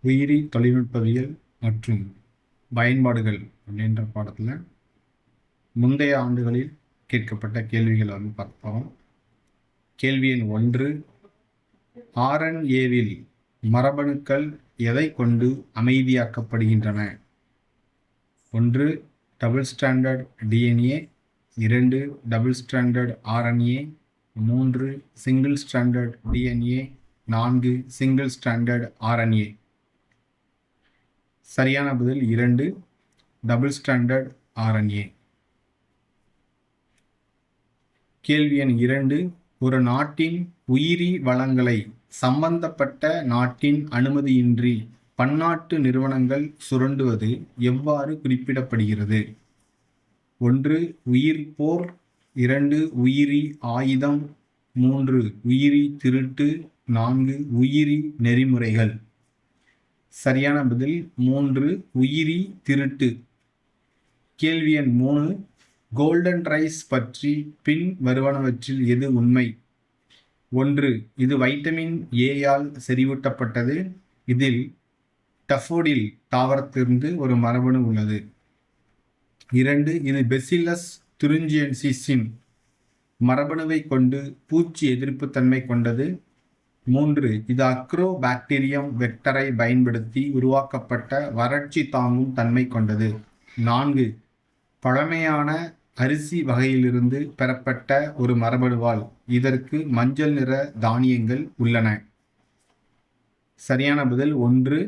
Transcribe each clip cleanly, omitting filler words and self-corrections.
உயிரி தொழில்நுட்பவியல் மற்றும் பயன்பாடுகள் அப்படின்ற பாடத்தில் முந்தைய ஆண்டுகளில் கேட்கப்பட்ட கேள்விகளை பார்ப்போம். கேள்வி எண் 1, RNAவில் மரபணுக்கள் எதை கொண்டு அமைதியாக்கப்படுகின்றன? 1 double standard DNA, 2 double standard RNA, 3 single standard DNA, 4 single standard RNA. சரியான பதில் 2 டபுள் ஸ்டாண்டர்ட் RNA. கேள்வி எண் 2, ஒரு நாட்டின் உயிரி வளங்களை சம்பந்தப்பட்ட நாட்டின் அனுமதியின்றி பன்னாட்டு நிறுவனங்கள் சுரண்டுவது எவ்வாறு குறிப்பிடப்படுகிறது? 1 உயிர்ப்போர், 2 உயிரி ஆயுதம், 3 உயிரி திருட்டு, 4 உயிரி நெறிமுறைகள். சரியான பதில் 3 உயிரி திருட்டு. கேள்வி எண் 3, கோல்டன் ரைஸ் பற்றி பின் வருவனவற்றில் எது உண்மை? 1 இது வைட்டமின் ஏயால் செறிவூட்டப்பட்டது. இதில் டஃபோடில் தாவரத்திலிருந்து ஒரு மரபணு உள்ளது. 2 இது பெசில்லஸ் துரிஞ்சியன்சிஸின் மரபணுவை கொண்டு பூச்சி எதிர்ப்புத்தன்மை கொண்டது. 3 இது அக்ரோபாக்டீரியம் வெக்டரை பயன்படுத்தி உருவாக்கப்பட்ட வறட்சி தாங்கும் தன்மை கொண்டது. 4 பழமையான அரிசி வகையிலிருந்து பெறப்பட்ட ஒரு மரபணுவால் இதற்கு மஞ்சள் நிற தானியங்கள் உள்ளன. சரியான பதில் 1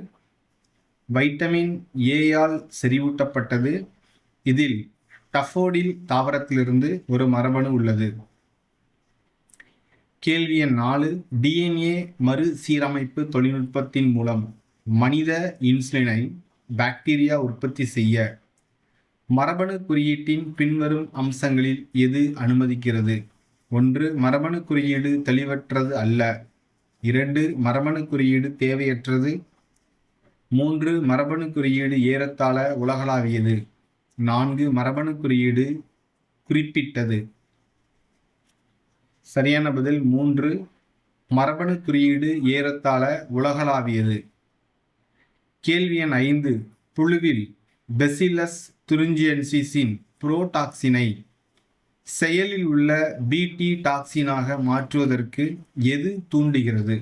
வைட்டமின் ஏயால் செறிவூட்டப்பட்டது. இதில் டஃபோடில் தாவரத்திலிருந்து ஒரு மரபணு உள்ளது. கேள்வி எண் 4, DNA மறுசீரமைப்பு தொழில்நுட்பத்தின் மூலம் மனித இன்சுலினை பாக்டீரியா உற்பத்தி செய்ய மரபணு குறியீட்டின் பின்வரும் அம்சங்களில் எது அனுமதிக்கிறது? 1 மரபணு குறியீடு தெளிவற்றது அல்ல. 2 மரபணு குறியீடு தேவையற்றது. 3 மரபணு குறியீடு ஏறத்தாழ உலகளாவியது. 4 மரபணு குறியீடு குறிப்பிட்டது. சரியான பதில் 3 மரபணு குறியீடு ஏறத்தாழ உலகளாவியது. கேள்வி எண் 5, புழுவில் பெசில்லஸ் துரிஞ்சியன்சிஸின் புரோடாக்சினை செயலில் உள்ள பிடி டாக்சினாக மாற்றுவதற்கு எது தூண்டுகிறது?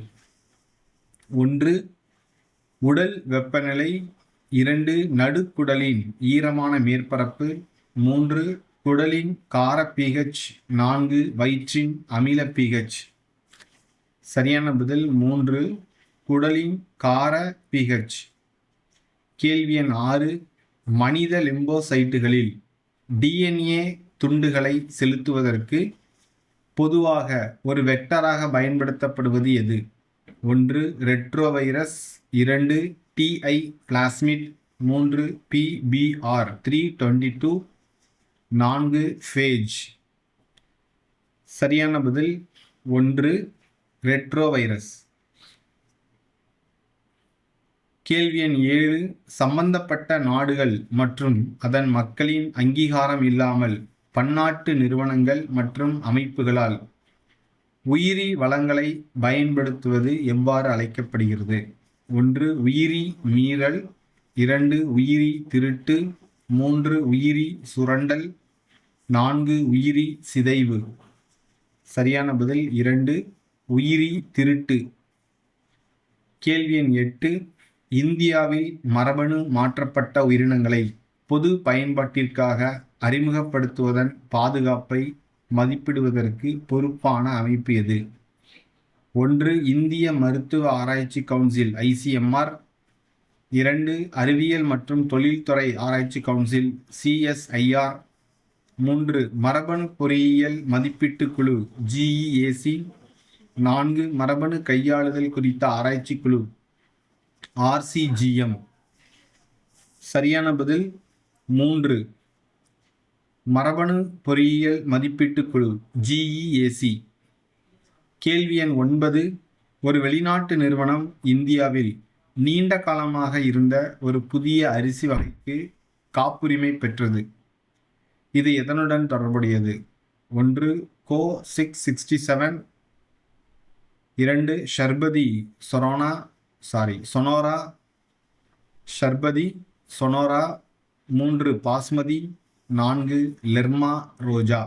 1 உடல் வெப்பநிலை, 2 நடுக்குடலின் ஈரமான மேற்பரப்பு, 3 குடலின் கார pH, 4 வயிற்றின் அமில pH. சரியான பதில் 3 குடலின் கார pH. கேள்வி எண் 6, மனித லிம்போசைட்டுகளில் DNA துண்டுகளை செலுத்துவதற்கு பொதுவாக ஒரு வெக்டராக பயன்படுத்தப்படுவது எது? 1 retrovirus, 2 TI plasmid, 3 PBR322, 4 Feige. சரியான பதில் 1 ரெட்ரோவைரஸ். கேள்வி எண் 7, சம்பந்தப்பட்ட நாடுகள் மற்றும் அதன் மக்களின் அங்கீகாரம் இல்லாமல் பன்னாட்டு நிறுவனங்கள் மற்றும் அமைப்புகளால் உயிரி வளங்களை பயன்படுத்துவது எவ்வாறு அழைக்கப்படுகிறது? 1 உயிரி மீறல், 2 உயிரி திருட்டு, 3 உயிரி சுரண்டல், 4 உயிரி சிதைவு. சரியான பதில் 2 உயிரி திருட்டு. கேள்வி எண் 8, இந்தியாவில் மரபணு மாற்றப்பட்ட உயிரினங்களை பொது பயன்பாட்டிற்காக அறிமுகப்படுத்துவதன் பாதுகாப்பை மதிப்பிடுவதற்கு பொறுப்பான அமைப்பு எது? 1 இந்திய மருத்துவ ஆராய்ச்சி கவுன்சில் ICMR, 2 அறிவியல் மற்றும் தொழில்துறை ஆராய்ச்சி கவுன்சில் CSIR, 3 மரபணு பொறியியல் மதிப்பீட்டு குழு GEAC, 4 மரபணு கையாளுதல் குறித்த ஆராய்ச்சி குழு RCGM. சரியான பதில் 3 மரபணு பொறியியல் மதிப்பீட்டு குழு GEAC. கேள்வி எண் 9, ஒரு வெளிநாட்டு நிறுவனம் இந்தியாவில் நீண்ட காலமாக இருந்த ஒரு புதிய அரிசி வகைக்கு காப்புரிமை பெற்றது. இது எதனுடன் தொடர்புடையது? 1 கோ 667, 2 ஷர்பதி சொனோரா, ஷர்பதி, சொனோரா, 3 பாஸ்மதி, 4 லெர்மா ரோஜா.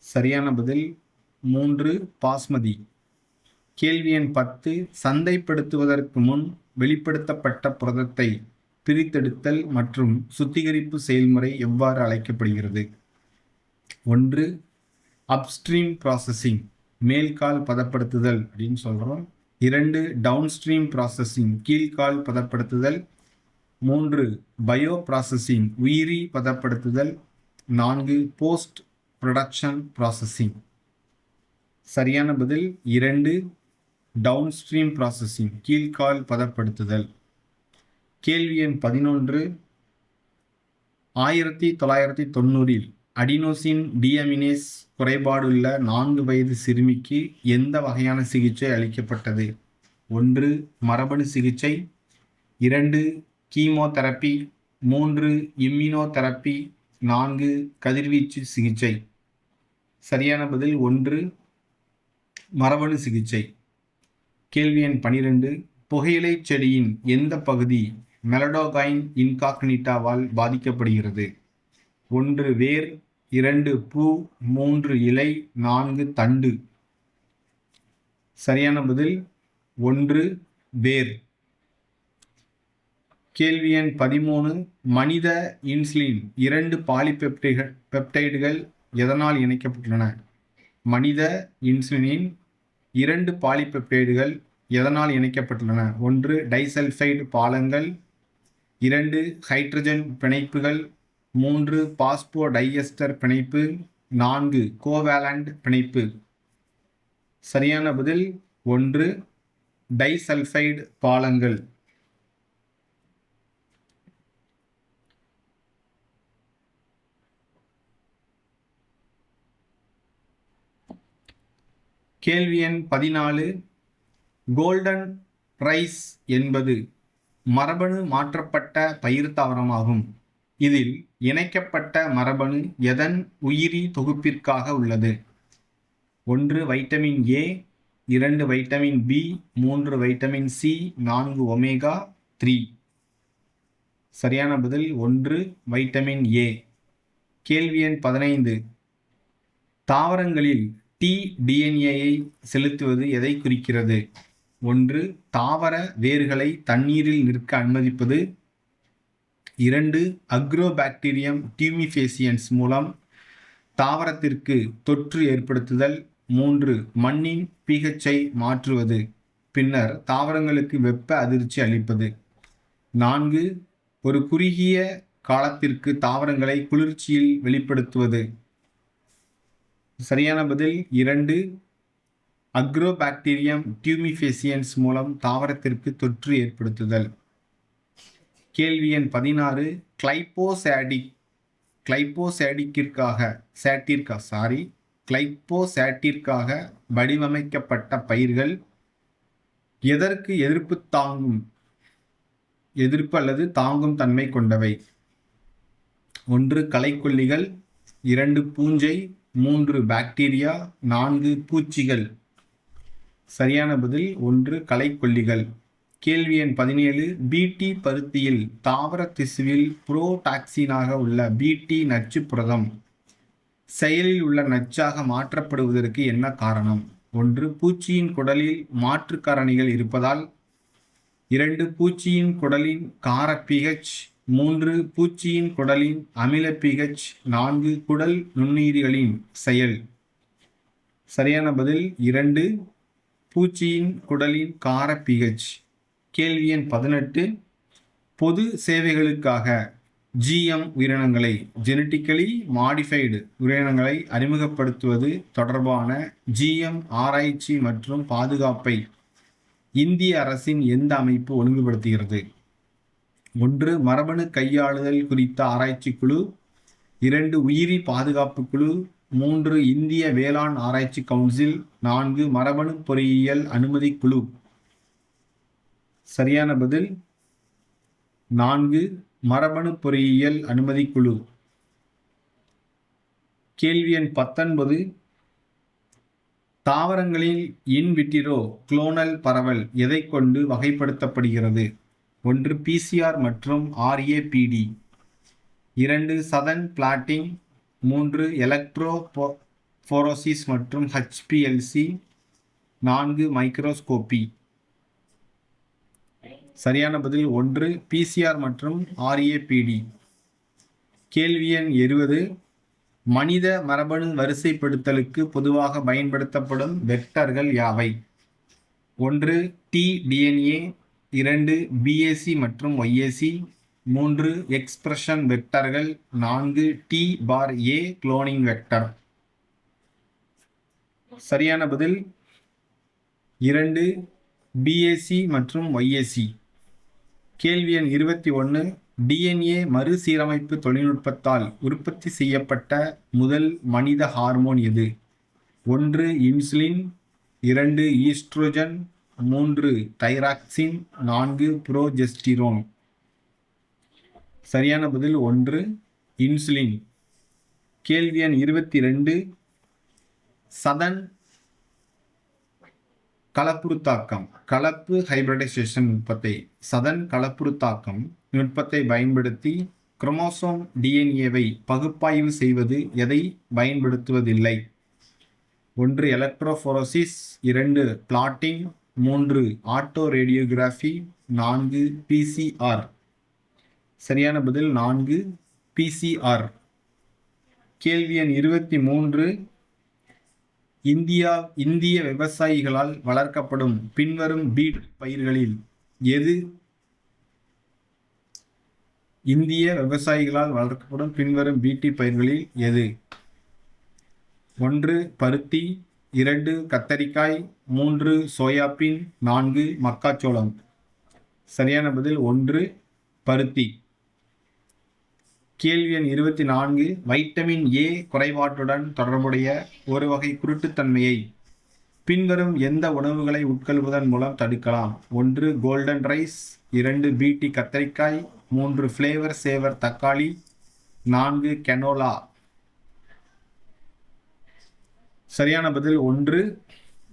சரியான பதில் 3 பாஸ்மதி. கேள்வி எண் 10 சந்தைப்படுத்துவதற்கு முன் வெளிப்படுத்தப்பட்ட புரதத்தை பிரித்தெடுத்தல் மற்றும் சுத்திகரிப்பு செயல்முறை எவ்வாறு அழைக்கப்படுகிறது? 1 அப்ஸ்ட்ரீம் ப்ராசஸிங், மேல்கால் பதப்படுத்துதல் அப்படின்னு சொல்கிறோம். 2 டவுன்ஸ்ட்ரீம் ப்ராசஸிங், கீழ்கால் பதப்படுத்துதல். 3 பயோ ப்ராசஸிங், உயிரி பதப்படுத்துதல். 4 போஸ்ட் ப்ரொடக்ஷன் ப்ராசஸிங். சரியான பதில் 2 டவுன்ஸ்ட்ரீம் ப்ராசஸிங், கீழ்கால் பதப்படுத்துதல். கேள்வி எண் 11 1990இல் அடினோசின் டிஅமினேஸ் குறைபாடுள்ள 4 வயது சிறுமிக்கு எந்த வகையான சிகிச்சை அளிக்கப்பட்டது? 1 மரபணு சிகிச்சை, 2 கீமோதெரப்பி, 3 இம்யூனோதெரப்பி, 4 கதிர்வீச்சு சிகிச்சை. சரியான பதில் 1 மரபணு சிகிச்சை. கேள்வி எண் 12 புகையிலை செடியின் எந்த பகுதி மெலடோகைன் இன்காக்னிட்டாவால் பாதிக்கப்படுகிறது? 1 வேர், 2 பூ, 3 இலை, 4 தண்டு. சரியான பதில் 1 வேர். கேள்வி எண் 13 மனித இன்சுலின் 2 பாலிபெப்டைடுகள் எதனால் இணைக்கப்பட்டுள்ளன? மனித இன்சுலினின் 2 பாலிபெப்டைடுகள் எதனால் இணைக்கப்பட்டுள்ளன? 1 டைசல்ஃபைடு பாலங்கள், 2 ஹைட்ரஜன் பிணைப்புகள், 3 பாஸ்போடைஎஸ்டர் பிணைப்பு, 4 கோவேலண்ட் பிணைப்பு. சரியான பதில் 1 டைசல்ஃபைடு பாலங்கள். கேள்வி எண் 14 கோல்டன் ரைஸ் என்பது மரபணு மாற்றப்பட்ட பயிர் தாவரமாகும். இதில் இணைக்கப்பட்ட மரபணு எதன் உயிரி தொகுப்பிற்காக உள்ளது? 1 vitamin A, 2 vitamin B, 3 vitamin C, 4 omega 3. சரியான பதில் 1 வைட்டமின் ஏ. கேள்வி எண் 15 தாவரங்களில் டிஎன்ஏயை செலுத்துவது எதை குறிக்கிறது? 1 தாவர வேர்களை தண்ணீரில் நிற்க அனுமதிப்பது, 2 அக்ரோபாக்டீரியம் டியூமிஃபேசியன்ஸ் மூலம் தாவரத்திற்கு தொற்று ஏற்படுத்துதல், 3 மண்ணின் pH-ஐ மாற்றுவது பின்னர் தாவரங்களுக்கு வெப்ப அதிர்ச்சி அளிப்பது, 4 ஒரு குறுகிய காலத்திற்கு தாவரங்களை குளிர்ச்சியில் வெளிப்படுத்துவது. சரியான பதில் 2 அக்ரோபாக்டீரியம் டியூமிஃபேசியன்ஸ் மூலம் தாவரத்திற்கு தொற்று ஏற்படுத்துதல். கேள்வி எண் 16 கிளைபோசேட்டிற்காக வடிவமைக்கப்பட்ட பயிர்கள் எதற்கு எதிர்ப்பு அல்லது தாங்கும் தன்மை கொண்டவை? 1 களைக்கொல்லிகள், 2 பூஞ்சை, 3 பாக்டீரியா, 4 பூச்சிகள். சரியான பதில் 1 களைக்கொல்லிகள். கேள்வி எண் 17 பிடி பருத்தியில் தாவர திசுவில் புரோடாக்சினாக உள்ள பிடி நச்சு புரதம் செயலில் உள்ள நச்சாக மாற்றப்படுவதற்கு என்ன காரணம்? 1 பூச்சியின் குடலில் மாற்று காரணிகள் இருப்பதால், 2 பூச்சியின் குடலின் கார pH, 3 பூச்சியின் குடலின் அமில pH, 4 குடல் நுண்ணுயிரிகளின் செயல். சரியான பதில் 2 பூச்சியின் குடலின் கார pH. கேள்வி எண் 18 பொது சேவைகளுக்காக GM உயிரினங்களை ஜெனட்டிக்கலி மாடிஃபைடு உயிரினங்களை அறிமுகப்படுத்துவது தொடர்பான GM ஆராய்ச்சி மற்றும் பாதுகாப்பை இந்திய அரசின் எந்த அமைப்பு ஒழுங்குபடுத்துகிறது? 1 மரபணு கையாளுதல் குறித்த ஆராய்ச்சி குழு, 2 உயிரி பாதுகாப்பு குழு, 3 இந்திய வேளாண் ஆராய்ச்சி கவுன்சில், 4 மரபணு பொறியியல் அனுமதி குழு. சரியான பதில் 4 மரபணு பொறியியல் அனுமதி குழு. கேள்வி எண் 19 தாவரங்களில் இன்விட்ரோ குளோனல் பரவல் எதை கொண்டு வகைப்படுத்தப்படுகிறது? ஒன்று பிசிஆர் மற்றும் ஆர்ஏபிடி, 2 சதன் பிளாட்டிங், 3 எலக்ட்ரோஃபோரோசிஸ் மற்றும் ஹெச்பிஎல்சி, 4 மைக்ரோஸ்கோபி. சரியான பதில் 1 பிசிஆர் மற்றும் ஆர்ஏபிடி. கேள்வி எண் 20. மனித மரபணு வரிசைப்படுத்தலுக்கு பொதுவாக பயன்படுத்தப்படும் வெக்டர்கள் யாவை? 1 tDNA, 2 BAC மற்றும் YAC, 3 எக்ஸ்பிரஷன் வெக்டர்கள், 4 T(A) குளோனிங் வெக்டர். சரியான பதில் 2 BAC மற்றும் YAC. கேள்வி எண் 21. DNA மறுசீரமைப்பு தொழில்நுட்பத்தால் உற்பத்தி செய்யப்பட்ட முதல் மனித ஹார்மோன் எது? 1 இன்சுலின், 2 ஈஸ்ட்ரோஜன், 3 தைராக்சின், 4 புரோஜெஸ்டிரோன். சரியான பதில் 1 இன்சுலின். கேள்வி எண் 22. சதன் கலப்புருத்தாக்கம் கலப்பு ஹைபிரிடைசேஷன் நுட்பத்தை சதன் கலப்புருத்தாக்கம் நுட்பத்தை பயன்படுத்தி குரோமோசோம் டிஎன்ஏவை பகுப்பாய்வு செய்வது எதை பயன்படுத்துவதில்லை? 1 electrophoresis, 2 blotting, 3 auto radiography, 4 PCR. சரியான பதில் 4 பிசிஆர். கேள்வி எண் 23. இந்திய விவசாயிகளால் வளர்க்கப்படும் பின்வரும் பீட் பயிர்களில் எது? இந்திய விவசாயிகளால் வளர்க்கப்படும் பின்வரும் பீட்டி பயிர்களில் எது? 1 பருத்தி, 2 கத்தரிக்காய், 3 சோயாபீன், 4 மக்காச்சோளம். சரியான பதில் 1 பருத்தி. கேள்வி எண் 24. வைட்டமின் ஏ குறைபாட்டுடன் தொடர்புடைய ஒரு வகை குருட்டுத்தன்மையை பின்வரும் எந்த உணவுகளை உட்கொள்வதன் மூலம் தடுக்கலாம்? 1 கோல்டன் ரைஸ், 2 பீட்டி கத்தரிக்காய், 3 ஃப்ளேவர் சேவர் தக்காளி, 4 கெனோலா. சரியான பதில் 1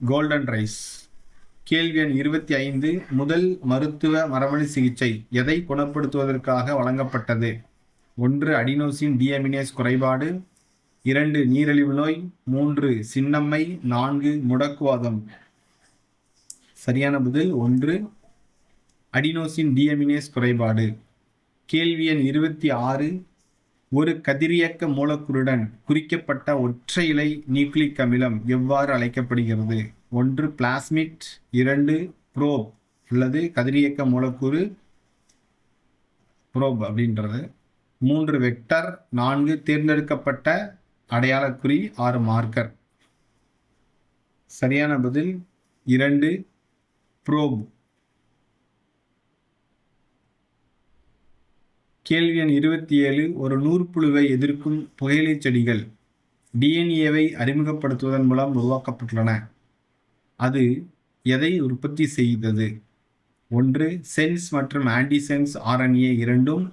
கோல்டன் ரைஸ். கேள்வி எண் 25. முதல் மருத்துவ மரபணு சிகிச்சை எதை குணப்படுத்துவதற்காக வழங்கப்பட்டது? 1 அடினோசின் டிஅமினேஸ் குறைபாடு, 2 நீரிழிவு நோய், 3 சின்னம்மை, 4 முடக்குவாதம். சரியான பதில் 1 அடினோசின் டிஅமினேஸ் குறைபாடு. கேள்வி எண் 26. ஒரு கதிரியக்க மூலக்கூறுடன் குறிக்கப்பட்ட ஒற்றை இலை நியூக்ளிக் அமிலம் எவ்வாறு அழைக்கப்படுகிறது? 1 பிளாஸ்மிட், 2 புரோப் அல்லது கதிரியக்க மூலக்கூறு புரோப் அப்படின்றது, 3 வெக்டர், 4 தேர்ந்தெடுக்கப்பட்ட அடையாளக்குறி 6 மார்க்கர். சரியான பதில் 2 புரோப். கேள்வி எண் 27. ஒரு நூற்புழுவை எதிர்க்கும் புகையிலை செடிகள் டிஎன்ஏவை அறிமுகப்படுத்துவதன் மூலம் உருவாக்கப்பட்டுள்ளன. அது எதை உற்பத்தி செய்தது? 1 சென்ஸ் மற்றும் ஆன்டிசென்ஸ் ஆர்என்ஏ இரண்டும்,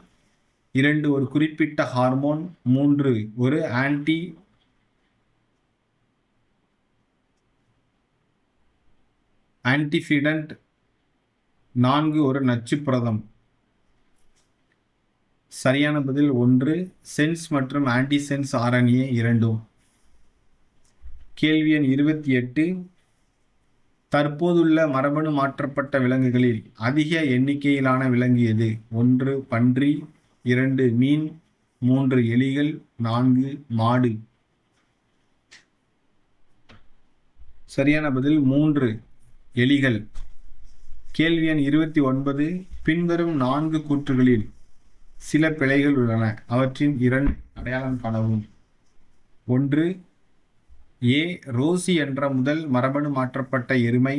2 ஒரு குறிப்பிட்ட ஹார்மோன், 3 ஒரு ஆன்டிஃபிடன்ட், 4 ஒரு நச்சு புரதம். சரியான பதில் 1 சென்ஸ் மற்றும் ஆன்டிசென்ஸ் ஆர்என்ஏ இரண்டும். கேள்வி எண் 28. தற்போதுள்ள மரபணு மாற்றப்பட்ட விலங்குகளில் அதிக எண்ணிக்கையிலான விலங்கு எது? 1 பன்றி, 2 மீன், 3 எலிகள், 4 மாடு. சரியான பதில் 3 எலிகள். கேள்வி எண் 29. பின்வரும் 4 கூற்றுகளில் சில பிழைகள் உள்ளன. அவற்றின் 2 அடையாளம் காணவும். 1 ஏ ரோசி என்ற முதல் மரபணு மாற்றப்பட்ட எருமை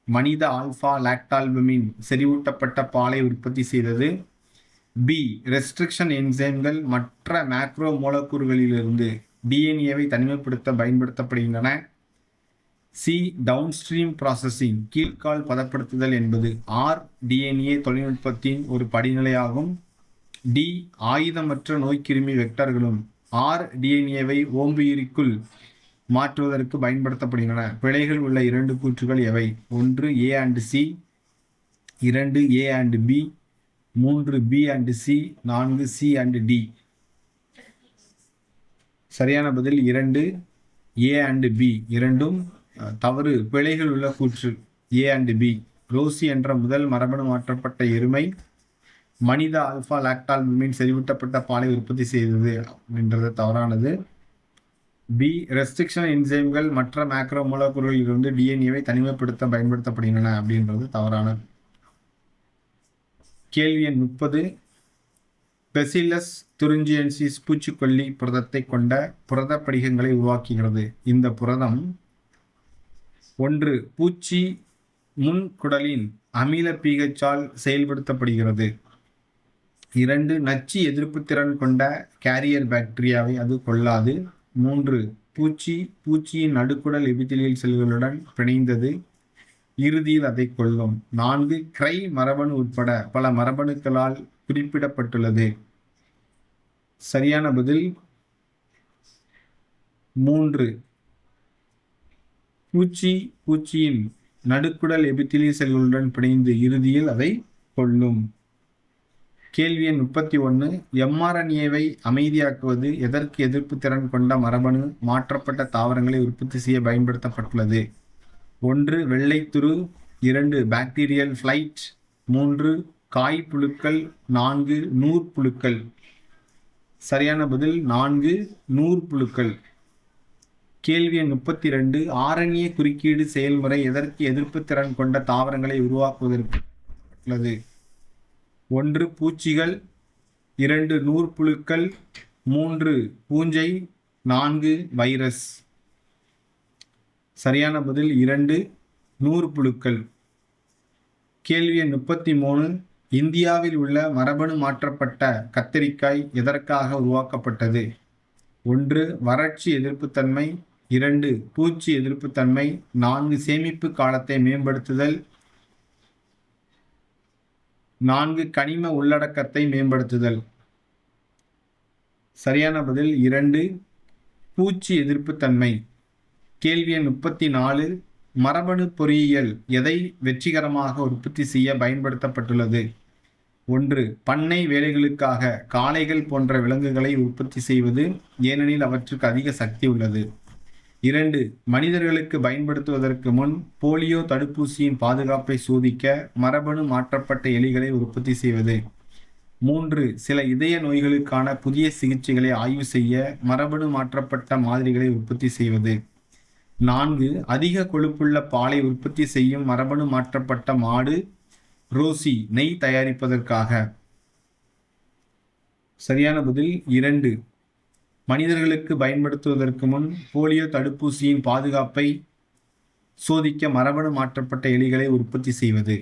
மனித ஆல்பா லாக்டால்புமின் செறிவூட்டப்பட்ட பாலை உற்பத்தி செய்தது. பி ரெஸ்ட்ரிக்ஷன் என்சைம்கள் மற்ற மேக்ரோ மூலக்கூறுகளிலிருந்து டிஎன்ஏவை தனிமைப்படுத்த பயன்படுத்தப்படுகின்றன. சி டவுன்ஸ்ட்ரீம் ப்ராசஸிங் கீழ்கால் பதப்படுத்துதல் என்பது டிஎன்ஏ தொழில்நுட்பத்தின் ஒரு படிநிலையாகும். டி ஆயுதமற்ற நோய்க்கிருமி வெக்டர்களும் டிஎன்ஏவை ஓம்புயிரிக்குள் மாற்றுவதற்கு பயன்படுத்தப்படுகின்றன. பிழைகள் உள்ள 2 கூற்றுகள் எவை? 1 A and C, 2 A and B, 3 B and C, 4 C and D. சரியான பதில் 2 ஏ அண்ட் பி. இரண்டும் தவறு, பிழைகள் உள்ள கூற்று. ஏ அண்ட் பி. ரோசி என்ற முதல் மரபணு மாற்றப்பட்ட எருமை மனித ஆல்பா லாக்டால்புமின் செறிவூட்டப்பட்ட பாலை உற்பத்தி செய்தது அப்படின்றது தவறானது. பி, ரெஸ்ட்ரிக்ஷன் என்சைம்கள் மற்ற மேக்ரோ மூலக்கூறுகளிலிருந்து டிஎன்ஏவை தனிமைப்படுத்த பயன்படுத்தப்படுகின்றன அப்படின்றது தவறானது. கேள்வி எண் 30. பெசிலஸ் துரிஞ்சியன்சிஸ் பூச்சிக்கொல்லி புரதத்தை கொண்ட புரத படிகங்களை உருவாக்குகிறது. இந்த புரதம் 1 பூச்சி முன்குடலின் அமில pH-ஆல் செயல்படுத்தப்படுகிறது. 2 நச்சு எதிர்ப்பு திறன் கொண்ட கேரியர் பாக்டீரியாவை அது கொல்லாது. 3 பூச்சியின் நடுக்குடல் எபிதிலியல் செல்களுடன் பிணைந்தது, இறுதியில் அதை கொல்லும். 4 கிரை மரபணு உட்பட பல மரபணுக்களால் குறிப்பிடப்பட்டுள்ளது. சரியான பதில் 3. பூச்சியின் நடுக்குடல் எபிதிலியல் செல்களுடன் பிணைந்து இறுதியில் அதை கொல்லும். கேள்வி எண் 31. mRNA-வை அமைதியாக்குவது எதற்கு எதிர்ப்பு திறன் கொண்ட மரபணு மாற்றப்பட்ட தாவரங்களை உற்பத்தி செய்ய பயன்படுத்தப்பட்டுள்ளது? 1 வெள்ளைத்துரு, 2 பாக்டீரியல் ஃபிளைட், 3 காய்ப்புழுக்கள், 4 நூற்புழுக்கள். சரியான பதில் 4 நூற்புழுக்கள். கேள்வி எண் 32. RNA குறுக்கீடு செயல்முறை எதற்கு எதிர்ப்பு திறன் கொண்ட தாவரங்களை உருவாக்குவதற்கு உள்ளது? 1 பூச்சிகள், 2 நூற்புழுக்கள், 3 பூஞ்சை, 4 வைரஸ். சரியான பதில் 2 நூற்புழுக்கள். கேள்வி எண் 33. இந்தியாவில் உள்ள மரபணு மாற்றப்பட்ட கத்தரிக்காய் எதற்காக உருவாக்கப்பட்டது? 1 வறட்சி எதிர்ப்புத்தன்மை, 2 பூச்சி எதிர்ப்புத்தன்மை, 4 சேமிப்பு காலத்தை மேம்படுத்துதல், 4 கனிம உள்ளடக்கத்தை மேம்படுத்துதல். சரியான பதில் 2 பூச்சி எதிர்ப்புத்தன்மை. கேள்வி எண் 34. மரபணு பொறியியல் எதை வெற்றிகரமாக உற்பத்தி செய்ய பயன்படுத்தப்பட்டுள்ளது? 1 பண்ணை வேலைகளுக்காக காளைகள் போன்ற விலங்குகளை உற்பத்தி செய்வது, ஏனெனில் அவற்றுக்கு அதிக சக்தி உள்ளது. 2 மனிதர்களுக்கு பயன்படுத்துவதற்கு முன் போலியோ தடுப்பூசியின் பாதுகாப்பை சோதிக்க மரபணு மாற்றப்பட்ட எலிகளை உற்பத்தி செய்வது. 3 சில இதய நோய்களுக்கான புதிய சிகிச்சைகளை ஆய்வு செய்ய மரபணு மாற்றப்பட்ட மாதிரிகளை உற்பத்தி செய்வது. 4 அதிக கொழுப்புள்ள பாலை உற்பத்தி செய்யும் மரபணு மாற்றப்பட்ட மாடு ரோசி நெய் தயாரிப்பதற்காக. சரியான பதில் 2 மனிதர்களுக்கு பயன்படுத்துவதற்கு முன் போலியோ தடுப்பூசியின் பாதுகாப்பை சோதிக்க மரபணு மாற்றப்பட்ட எலிகளை உற்பத்தி செய்வது.